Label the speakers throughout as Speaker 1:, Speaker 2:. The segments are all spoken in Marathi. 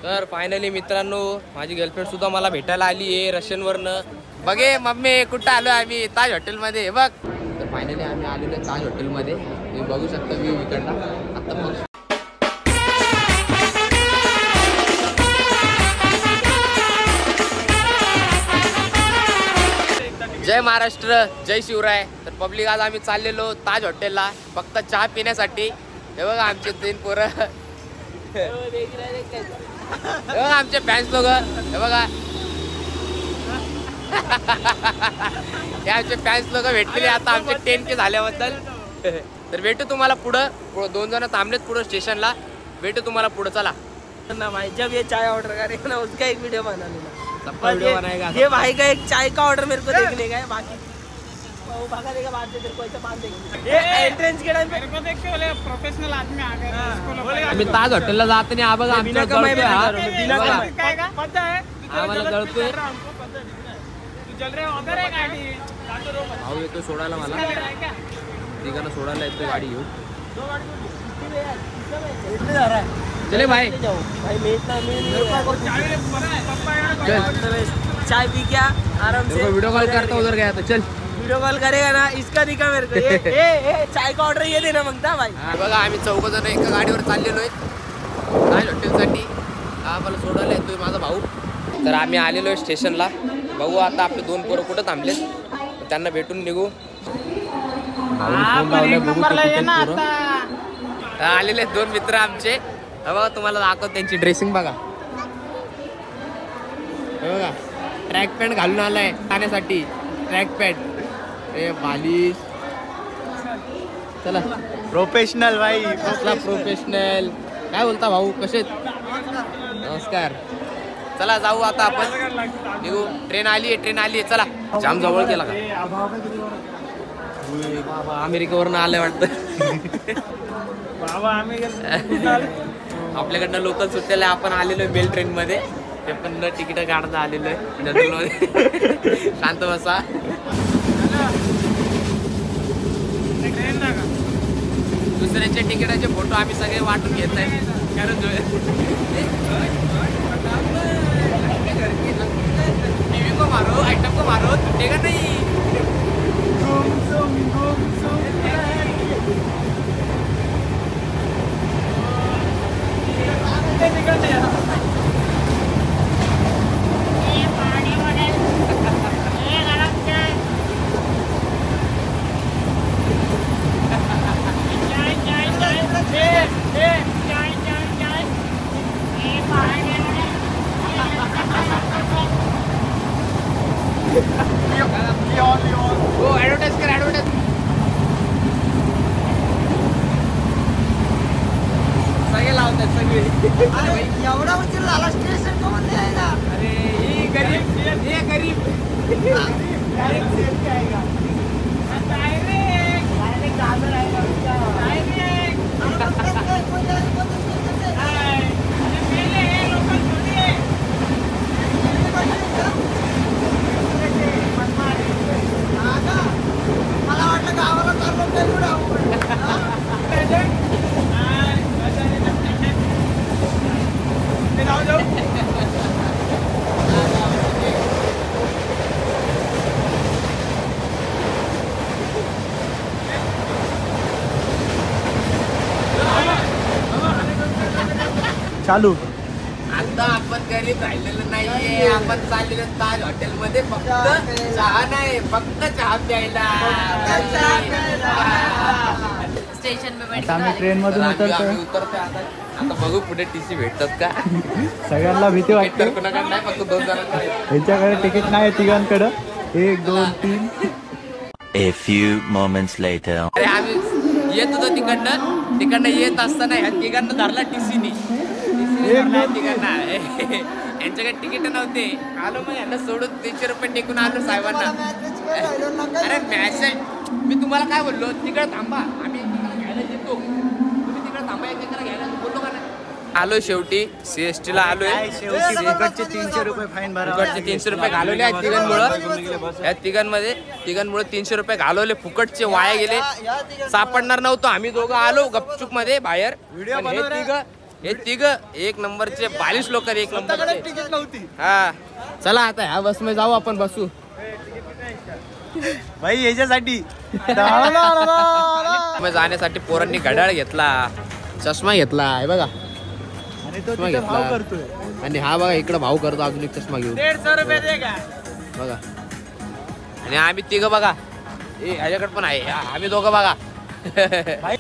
Speaker 1: तर फायनली मित्रांनो माझी गर्लफ्रेंड सुद्धा मला भेटायला आली आहे रशियनवरनं. बघे मम्मी कुठं आलो आम्ही ताज हॉटेलमध्ये बघ. तर फायनली आम्ही आलेलो आहे ताज हॉटेलमध्ये. तुम्ही बघू शकता व्ह्यू इकडला. आता बघ जय महाराष्ट्र जय शिवराय. तर पब्लिक आज आम्ही चाललेलो ताज हॉटेलला फक्त चहा पिण्यासाठी. हे बघा आमचे 3 पोरं. हे बघा आमचे फॅन्स लोक. हे बघा हे आमचे फॅन्स लोक भेटलेले आता आमचे 10K झाल्याबद्दल. तर भेटू तुम्हाला पुढं. 2 जण थांबलेत पुढं स्टेशनला. भेटू तुम्हाला पुढं. चला
Speaker 2: ना भाई जब ये चाय ऑर्डर करेगा ना उसका एक वीडियो बना लेना.
Speaker 1: सबका वीडियो बनाएगा.
Speaker 2: ये भाई का एक चाय का ऑर्डर मेरे को देखने का है. बाकी वो भगा देगा बाद में तेरे को ऐसे बांध देंगे. ये एंट्रेंस के टाइम मेरे को देख के बोले प्रोफेशनल आदमी आ गए इसको बोले
Speaker 1: आम्ही ताज हॉटेलला जात नाही. हा बघा आमच्या
Speaker 2: कमाई
Speaker 1: गळतोय हा.
Speaker 2: बिना कमाई काय का पता है
Speaker 1: आम्हाला गळतोय.
Speaker 2: तू चल रहे उधर है गाड़ी.
Speaker 1: भाऊ येतो सोडायला मला. तिघांना सोडायला येतो गाडी घेऊन. चले भाई
Speaker 2: भाई चाय पी क्या आराम से.
Speaker 1: वीडियो कॉल करता उधर गया तो चल.
Speaker 2: वीडियो कॉल करेगा ना इसका दिखा मेरे को. ये चाय का ऑर्डर ये देना मागता भाई.
Speaker 1: बघा आम्ही 4 जण एका गाडीवर चाललेलो आहे ताज हॉटेलसाठी. हा मला सोडायला येतोय माझा भाऊ. तर आम्ही आलेलो आहे स्टेशनला. बघू आता आपले 2 पोरं कुठं थांबलेत त्यांना भेटून निघू. आलेले 2 मित्र आमचे. बघा तुम्हाला दाखव त्यांची ड्रेसिंग बघा. बघा ट्रॅक पॅन्ट घालून आलाय ठाण्यासाठी. ट्रॅक पॅन्ट ए बालिश. चला
Speaker 2: प्रोफेशनल भाई
Speaker 1: कसला प्रोफेशनल. काय बोलता भाऊ कसे. नमस्कार. चला जाऊ आता आपण निघू. ट्रेन आली आहे चला. जाम जवळ गेला का बाबा. अमेरिकेवरून आलंय वाटतं. आपल्याकडनं लोकल सुट्ट्याला आपण आलेलो बेल ट्रेन मध्ये. ते पण न तिकीट काढता आलेलो आहे जनरल मध्ये. शांत बसा. दुसऱ्यांच्या तिकिटाचे फोटो आम्ही सगळे वाटून घेत आहे. कारण टीव्ही को मारो आइटम को मारो तुटेगा नहीं. हो ऍडव्हर्टाइज कर ऍडव्हर्टाइज. सगळे लावतात सगळे.
Speaker 2: एवढा उशीर झाला स्टेशन का म्हणते आहे ना.
Speaker 1: अरे ही गरीब हे गरीब.
Speaker 2: मला वाटलं गावाला चाललो. चालू.
Speaker 1: आता आपण गरीब राहिलेलं नाहीये. आपण चाललेलो ताज हॉटेलमध्ये फक्त चहा नाही फक्त चहा प्यायला.
Speaker 3: स्टेशन पे
Speaker 2: आता आम्ही ट्रेन मधून
Speaker 1: उतरतोय आता बघू पुढे टीसी भेटतात का.
Speaker 2: सगळ्यांना भीती वाटते.
Speaker 1: कोणाकडे नाही फक्त 2 जणांकडे.
Speaker 2: यांच्याकडे तिकीट नाही तिघांकडे. 1 2 3.
Speaker 4: A few moments later.
Speaker 1: अरे आम्ही येत होतो तिकडनं येत असताना ह्या तिघांना धरला टीसीनी. तिघांना यांच्याकडे तिकीट नव्हते. आलो मग यांना सोडून 300 रुपये टेकून आलो साहेबांना. अरे मॅसेज मी तुम्हाला काय बोललो तिकडे थांबा आम्ही घ्यायला येतो. तुम्ही तिकडे थांबा एकमेकांना घ्यायला बोललो का नाही. आलो शेवटी CST ला आलोय.
Speaker 2: तिकडचे 300 रुपये फाईन भरा.
Speaker 1: फुकटचे 300 रुपये घालवले आहेत तिघांमुळे. या तिघांमुळे 300 रुपये घालवले फुकटचे वाया गेले. सापडणार नव्हतो. आम्ही दोघं आलो गपचूक मध्ये बाहेर. हे तिघ एक नंबरचे 42 लोक एक नंबरचे.
Speaker 2: तिकीट नव्हती
Speaker 1: हा चला आता ह्या बस मध्ये जाऊ आपण बसू.
Speaker 2: भाई याच्यासाठी
Speaker 1: जाण्यासाठी पोरांनी घड्याळ घेतला, चष्मा घेतला आहे बघा, चष्मा घेतला आणि हा बघा इकडे भाऊ करतो अजून एक चष्मा घेऊन
Speaker 2: 150 रुपये दे का
Speaker 1: बघा. आणि आम्ही तिघ बघा ह्याच्याकडे पण आहे, आम्ही दोघं बघा.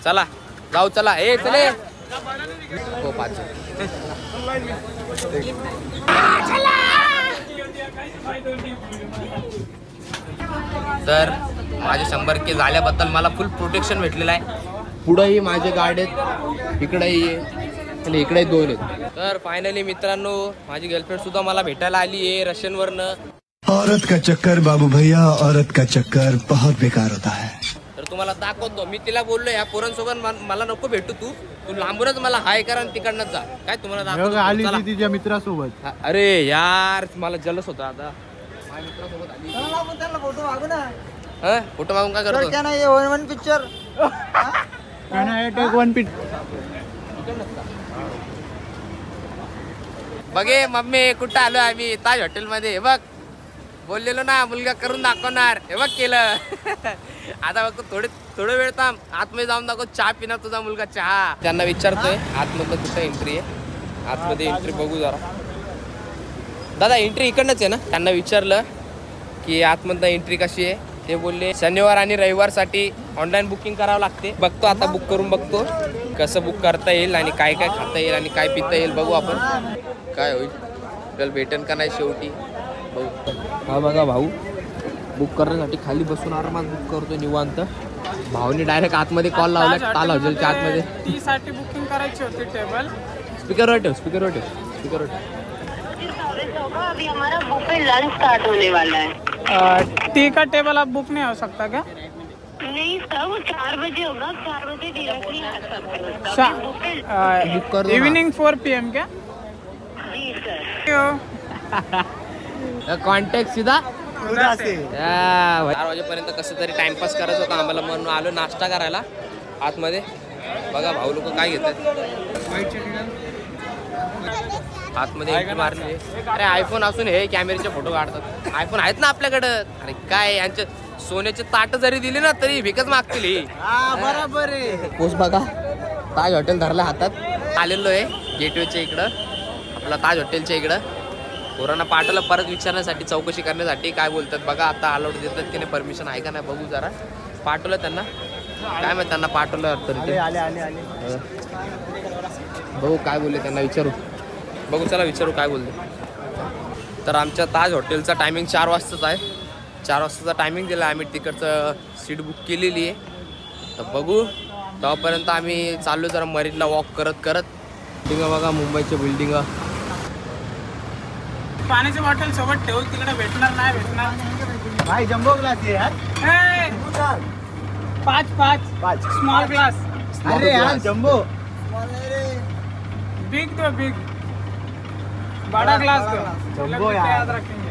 Speaker 1: चला जाऊ चला. ए चले हो 5 तर माझे 100K झाल्याबद्दल मला फुल प्रोटेक्शन भेटलेलं आहे. पुढेही माझे गार्ड आहेत, इकडेही आणि इकडे 2 आहेत. तर फायनली मित्रांनो माझी गर्लफ्रेंड सुद्धा मला भेटायला आली आहे रशियनवरनं.
Speaker 5: औरत का चक्कर बाबू भैया, औरत का चक्कर बहुत बेकार होता है.
Speaker 1: तर तुम्हाला दाखवतो. मी तिला बोललो या पोरांसोबत मला नको भेटू, तू लांबूनच मला हाय करा आणि तिकडनं जा. काय तुम्हाला दाखवतो
Speaker 2: तिच्या मित्रासोबत.
Speaker 1: अरे यार मला जलस होता आता माझ्या मित्रासोबत आली.
Speaker 2: फोटो मागू ना.
Speaker 1: फोटो मागून काय करतो.
Speaker 2: क्या नाही वन पिक्चर वन पिट.
Speaker 1: बघे मम्मी कुठं आलो आम्ही, ताज हॉटेल मध्ये. बघ बोललेलो ना मुलगा करून दाखवणार, हे बघ केलं. आता बघ थोडं वेळ थांब, आतमध्ये जाऊन दाखव चहा पिणार तुझा मुलगा चहा. त्यांना विचारतोय आतमध्ये कुठं एंट्री आहे, आतमध्ये एंट्री बघू जरा. दादा एंट्री इकडनंच आहे ना. त्यांना विचारलं की आतमधनं एंट्री कशी आहे, ते बोलले शनिवार आणि रविवारसाठी ऑनलाईन बुकिंग करावं लागते. बघतो आता बुक करून बघतो कसं बुक करता येईल आणि काय काय खाता येईल आणि काय पिता येईल बघू आपण काय होईल. आपल्याला भेटेन का नाही शेवटी बघू. हा बघा भाऊ बुक करण्यासाठी खाली बसून आरामात बुक करतो निवांत. भाऊनी डायरेक्ट आतमध्ये कॉल लावला ताल हॉटेलच्या आतमध्ये.
Speaker 2: टी साठी बुकिंग करायची होती टेबल.
Speaker 1: स्पीकरवर ठेव.
Speaker 6: अभी हमारा बुफे लंच स्टार्ट होने वाला है.
Speaker 2: टी का टेबल आप बुक नहीं हो सकता क्या?
Speaker 6: नहीं सर वो 4 बजे होगा, 4 बजे डायरेक्टली आ सकते हैं.
Speaker 1: बुक कर दो ना.
Speaker 2: इवनिंग 4 PM क्या?
Speaker 6: जी सर.
Speaker 1: कॉन्टॅक्ट सीधा
Speaker 2: उद्या से
Speaker 1: 4 वाजेपर्यंत कसं तरी टाइमपास करायचं होतं आम्हाला म्हणून आलो नाश्ता करायला आतमध्ये. बघा भाऊ लोक काय घेतात आतमध्ये एंट्री मारली. अरे आयफोन असून हे कॅमेऱ्याचे फोटो काढतात. आयफोन आहेत ना आपल्याकडं. अरे काय यांचे सोन्याचे ताट जरी दिले ना तरी भिकच मागतील ही.
Speaker 2: बरोबर आहे.
Speaker 1: पोच बघा ताज हॉटेल धरला हातात. आलेलो आहे गेटवेच्या इकडं, आपला ताज हॉटेलच्या इकडं. पोरांना पाठवलं परत विचारण्यासाठी, चौकशी करण्यासाठी काय बोलतात बघा. आता अलाउड देतात की नाही, परमिशन आहे का नाही बघू जरा. पाठवलं त्यांना, काय माहिती त्यांना पाठवलं तर ते बघू काय बोलले, त्यांना विचारू. बघू चला विचारू काय बोलले. तर आमच्या ताज हॉटेलचा टायमिंग 4 वाजताच आहे. 4 वाजताचा टायमिंग दिला. आम्ही तिकडचं सीट बुक केलेली आहे. तर बघू तेव्हापर्यंत आम्ही चाललो जरा मरीनला वॉक करत करत. बिल्डिंग बघा मुंबईच्या बिल्डिंग.
Speaker 2: पाण्याची बॉटल सोबत ठेवू, तिकडे भेटणार नाही भेटणार. भाई जम्बो ग्लास आहे यार. 5 स्मॉल ग्लास. अरे यार जम्बो बिग दो, बिग बडा ग्लास दो. जम्बो याद रखेंगे.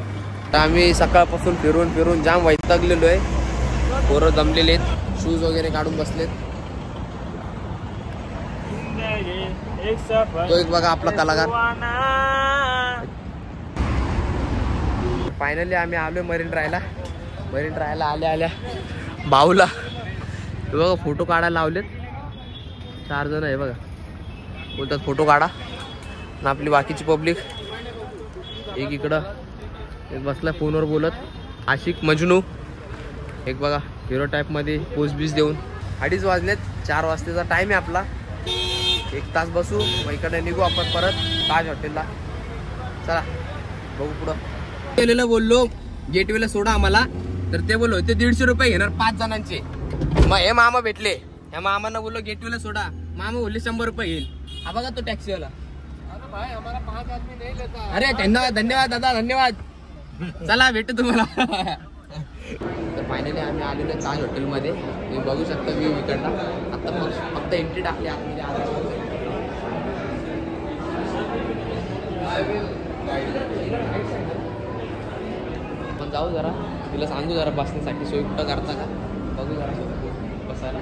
Speaker 1: तर आम्ही सकाळपासून फिरून जाम वैतागलेलो आहे. पोरं जमलेले आहेत, शूज वगैरे काढून बसलेत. तो एक बघा आपला कलाकार. फायनली आम्ही आलोय मरीन ड्रायला. आल्या भाऊला बघा फोटो काढायला लावलेत. 4 जण आहे बघा, बोलतात फोटो काढा. आणि आपली बाकीची पब्लिक एक इकडं एक बसला फोनवर बोलत. आशिक मजनू एक बघा हिरो टाईपमध्ये पोज बीस देऊन. 2:30 वाजलेत. 4 वाजताचा टाईम आहे आपला. 1 तास बसू मग इकडे निघू आपण परत ताज हॉटेलला. चला बघू पुढं. गेलेलं बोललो गेटवेला सोडा आम्हाला, तर ते बोललो ते 150 रुपये घेणार 5 जणांचे. मग हे मामा भेटले, ह्या मामांना बोललो गेटवेला सोडा. मामा बोलले 100 रुपये घेईल. हा बघा तो टॅक्सीवाला. अरे धन्यवाद दादा, धन्यवाद. चला भेटू तुम्हाला. तर फायनली आम्ही आलेलो ताज हॉटेलमध्ये. तुम्ही बघू शकता व्ह्यू इकडला. आता फक्त एंट्री टाकली आतमध्ये. आपण जाऊ जरा, तिला सांगू जरा बसण्यासाठी सोय कुठं करता का बघू जरा बसायला.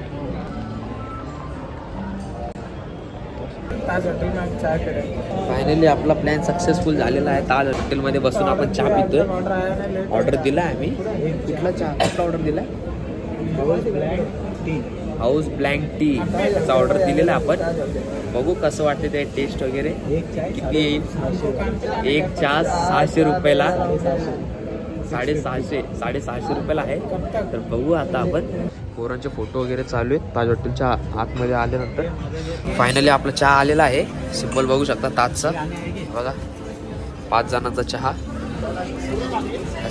Speaker 2: ताज हॉटेल में चाय करें।
Speaker 1: फायनली आपला प्लॅन सक्सेसफुल झालेला आहे. ताज हॉटेलमध्ये बसून आपण चहा पितोय.
Speaker 2: ऑर्डर आया ना लेट
Speaker 1: ऑर्डर दिला आम्ही. कुठला चहा, कुठला ऑर्डर दिला? हाऊस ब्लँक टी चा ऑर्डर दिलेला आपण. बघू कसं वाटते ते टेस्ट वगैरे किती येईल. एक चहा 600 रुपयाला, 650 रुपयाला आहे. तर बघू आता आपण. पोरांचे फोटो वगैरे चालू आहेत ताज हॉटेलच्या आतमध्ये आल्यानंतर. फायनली आपला चहा आलेला आहे. सिम्बॉल बघू शकता ताजचा बघा. 5 जणांचा चहा.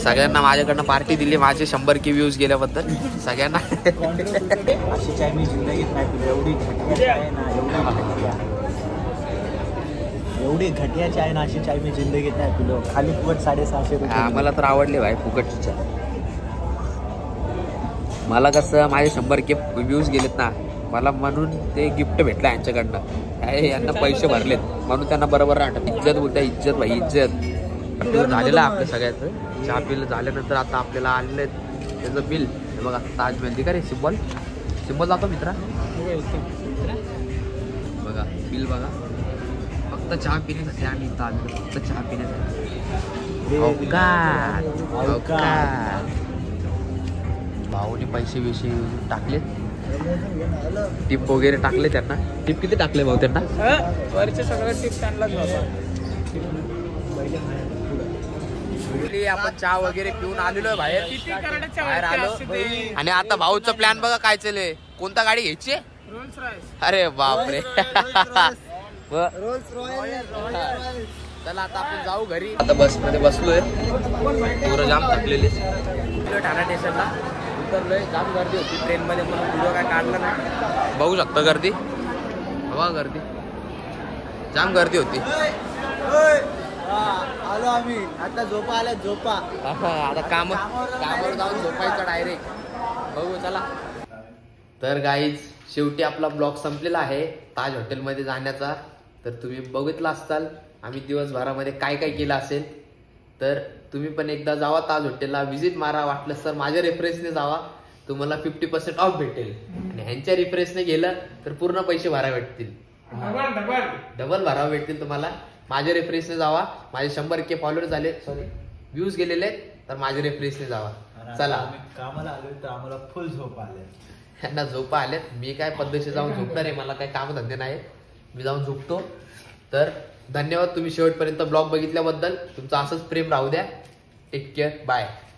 Speaker 1: सगळ्यांना माझ्याकडनं पार्टी दिली माझे 100K व्ह्यूज गेल्याबद्दल सगळ्यांना.
Speaker 2: अशी चाय मी जिंदगीत नाही पिली. एवढी घटिया चाय ना, एवढी घटिया चाय ना, अशी चाय मी जिंदगीत नाही पिलो. खाली फुकट 650 रुपये.
Speaker 1: आम्हाला तर आवडली भाई फुकटची चहा. मला कसं माझे 100K व्ह्यूज गेलेत ना, मला म्हणून ते गिफ्ट भेटलं यांच्याकडनं. काय यांना पैसे भरलेत म्हणून त्यांना बरोबर वाटत. इज्जत बोलता, इज्जत भाई इज्जत. झालेलं आपलं सगळ्याचं. चहा पिलं झाल्यानंतर आता आपल्याला आलेलं आहे त्याचं बिल. हे बघा ताजमहल का रे सिम्बॉल जातो मित्रा. बघा बिल बघा. फक्त चहा पिण्यासाठी आम्ही इथं आलेलो. फक्त चहा पिण्यासाठी. भाऊने पैसे बिशे टाकलेत. टिप वगैरे टाकले त्यांना. टिप किती टाकले भाऊ त्यांना?
Speaker 2: वरचे सगळं टिप त्यांनाच होतं.
Speaker 1: आपण चहा वगैरे पिऊन आलेलो बाहेर आलो. आणि आता भाऊचा प्लॅन बघा काय चालू. कोणता गाडी घ्यायची?
Speaker 2: Rolls Royce.
Speaker 1: अरे बापरे. चला आता आपण जाऊ घरी. आता बस मध्ये बसलोय. पुरं जाम थकलेले. ठाणा स्टेशनला उतरलोय. जाम गर्दी होती ट्रेन मध्ये म्हणून व्हिडिओ काय काढला नाही. बघू शकता गर्दी बघा. गर्दी जाम गर्दी होती.
Speaker 2: आलो आम्ही आता. झोपा आल्या झोपा.
Speaker 1: आता कामावर जाऊन झोपायचं डायरेक्ट. बघू चला. तर गाईज शेवटी आपला ब्लॉग संपलेला आहे ताज हॉटेलमध्ये जाण्याचा. तर तुम्ही बघितला असाल आम्ही दिवसभरामध्ये काय काय केलं असेल. तर तुम्ही पण एकदा जावा ताज हॉटेलला, व्हिजिट मारा. वाटलं सर माझ्या रेफरन्सने जावा, तुम्हाला 50% ऑफ भेटेल. आणि ह्यांच्या रेफरन्सने गेलं तर पूर्ण पैसे भरा भेटतील. डबल भरावं भेटतील तुम्हाला. माझ्या रेफरन्सने जावा. माझे 100K फॉलोअर झाले, सॉरी व्ह्यूज गेलेले तर माझ्या रेफरन्सने जावा. चला.
Speaker 2: कामाला आलो तर आम्हाला फुल झोप आले.
Speaker 1: यांना झोपा आलेत. मी काय पद्धतशीर जाऊन झोपणार आहे. मला काय कामधंदे नाही. मी जाऊन झोपतो. तर धन्यवाद तुम्ही शेवटपर्यंत ब्लॉग बघितल्याबद्दल. तुमचं असंच प्रेम राहू द्या. Take care. बाय.